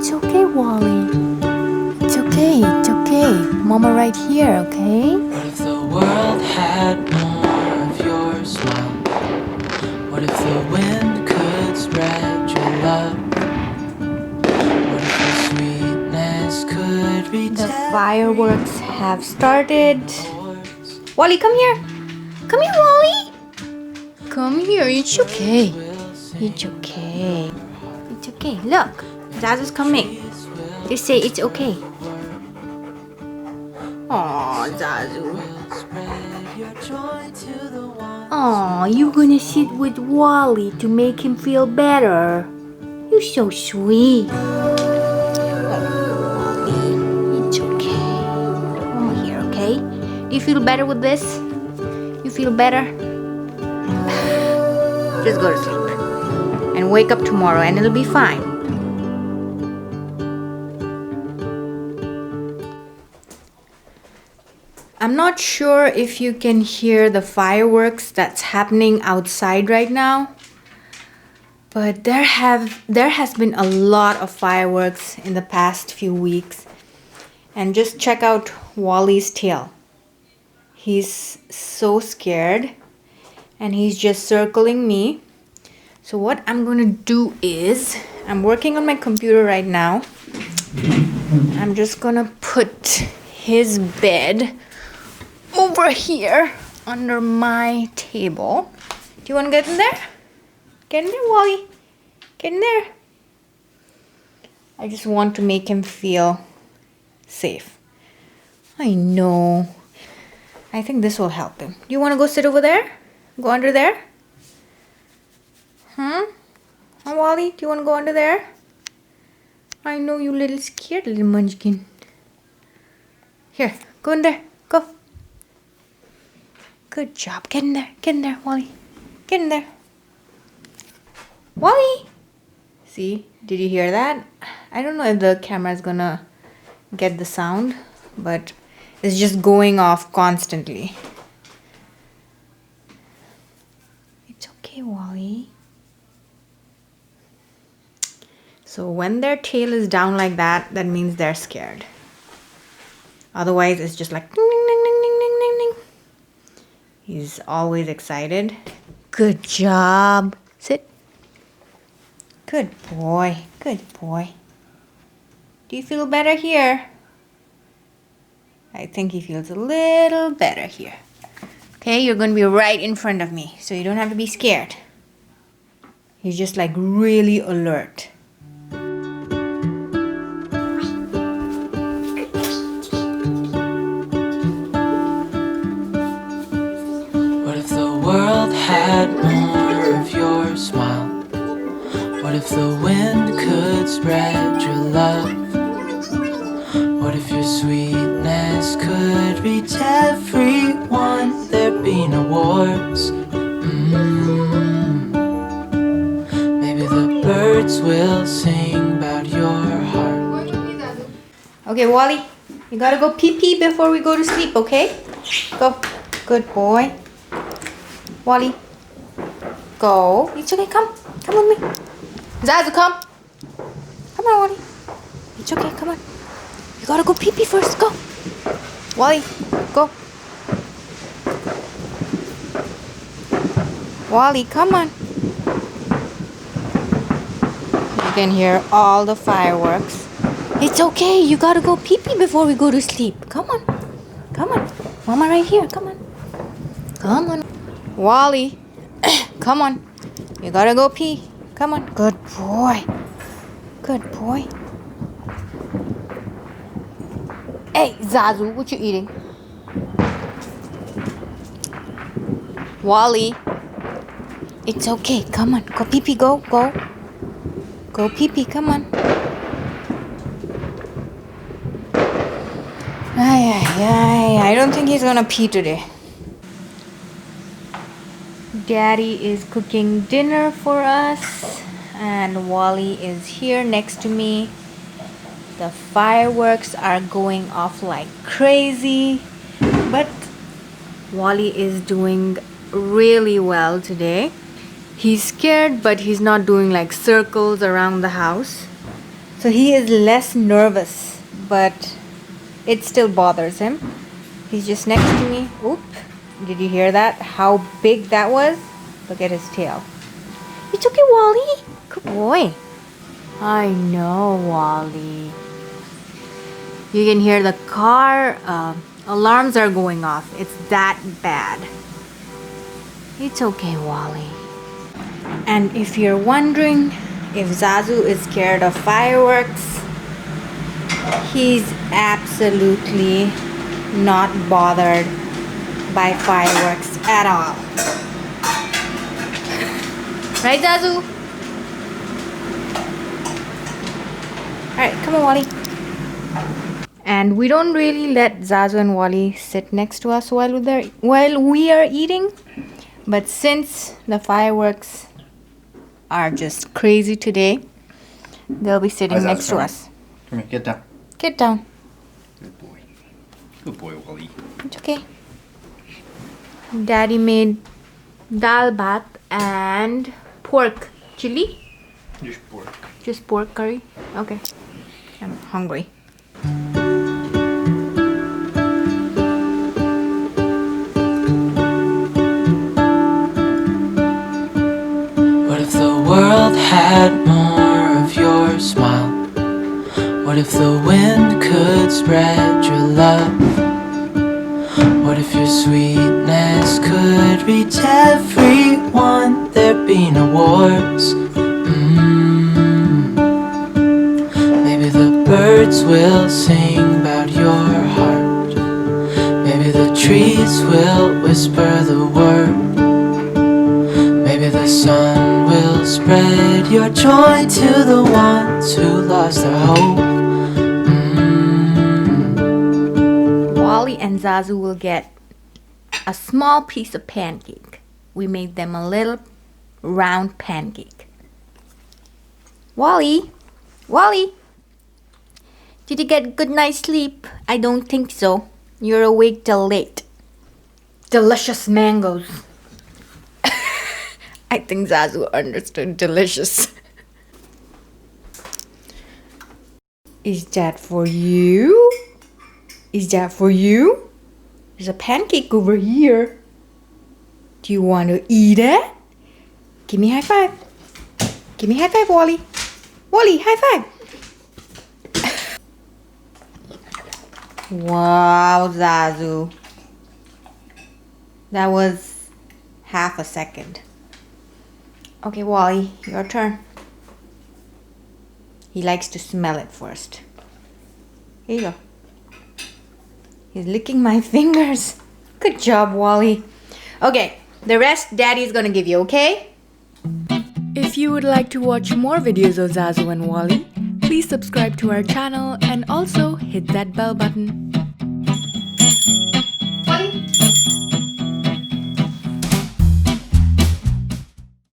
It's okay, Walle. It's okay, it's okay. Mama right here, okay? What if the world had more of your smile? What if the wind could spread your love? What if the sweetness could reach The fireworks have started. Walle, come here. Come here, Walle. Come here, it's okay. It's okay. It's okay. Look, Zazu's coming. Just say it's okay. Aw, Zazu. Aw, you're gonna sit with Walle to make him feel better. You're so sweet. It's okay. Mama here, okay? Do you feel better with this? You feel better? Just go to sleep. And wake up tomorrow and it'll be fine. I'm not sure if you can hear the fireworks that's happening outside right now. But there has been a lot of fireworks in the past few weeks. And just check out Wally's tail. He's so scared and he's just circling me. So what I'm going to do is, I'm working on my computer right now. I'm just going to put his bed over here under my table. Do you want to get in there? Get in there, Walle. Get in there. I just want to make him feel safe. I know. I think this will help him. Do you want to go sit over there? Go under there? Huh, Walle? Do you want to go under there? I know you little scared little munchkin. Here, go in there. Go. Good job. Get in there. Get in there, Walle. Get in there. Walle! See? Did you hear that? I don't know if the camera is gonna get the sound, but it's just going off constantly. It's okay, Walle. So when their tail is down like that, that means they're scared. Otherwise, it's just like ding, ding, ding, ding, ding, ding, ding, ding. He's always excited. Good job. Sit. Good boy. Good boy. Do you feel better here? I think he feels a little better here. Okay, you're going to be right in front of me, so you don't have to be scared. He's just like really alert. What if the world had more of your smile? What if the wind could spread your love? What if your sweetness could reach everyone? There'd be no wars. Maybe the birds will sing about your heart. Okay, Walle, you gotta go pee-pee before we go to sleep, okay? Go. Good boy. Walle, go. It's okay, come. Come with me. Zazu, come. Come on, Walle. It's okay, come on. You gotta go pee-pee first, go. Walle, go. Walle, come on. You can hear all the fireworks. It's okay, you gotta go pee-pee before we go to sleep. Come on. Come on. Mama right here, come on. Come on. Walle, come on. You gotta go pee. Come on. Good boy. Good boy. Hey, Zazu, what you eating? Walle, it's okay. Come on. Go pee-pee. Go. Go. Go pee-pee. Come on. I don't think he's gonna pee today. Daddy is cooking dinner for us and Walle is here next to me. The fireworks are going off like crazy, but Walle is doing really well today. He's scared, but he's not doing like circles around the house. So he is less nervous, but it still bothers him. He's just next to me. Oop. Did you hear that? How big that was? Look at his tail. It's okay, Wally. Good boy. I know, Wally. You can hear the car alarms are going off. It's that bad. It's okay, Wally. And if you're wondering if Zazu is scared of fireworks, he's absolutely not bothered by fireworks at all. Right, Zazu? Alright, come on, Wally. And we don't really let Zazu and Wally sit next to us while we are eating. But since the fireworks are just crazy today, they'll be sitting next to us. Come here, get down. Get down. Good boy. Good boy, Wally. It's okay. Daddy made dal bhat and pork chili. Just pork. Just pork curry? Okay. I'm hungry. What if the world had more of your smile? What if the wind could spread your love? What if your sweetness could reach everyone? There'd be no wars. Maybe the birds will sing about your heart. Maybe the trees will whisper the word. Maybe the sun will spread your joy to the ones who lost their hope. Wally and Zazu will get a small piece of pancake. We made them a little round pancake. Wally, did you get a good night's sleep? I don't think so. You're awake till late. Delicious mangoes. I think Zazu understood delicious. Is that for you? Is that for you? There's a pancake over here. Do you want to eat it? Give me a high five. Give me a high five, Wally. Wally, high five. Wow, Zazu. That was half a second. Okay, Wally, your turn. He likes to smell it first. Here you go. He's licking my fingers. Good job, Wally. Okay, the rest Daddy's gonna give you, okay? If you would like to watch more videos of Zazu and Wally, please subscribe to our channel and also hit that bell button.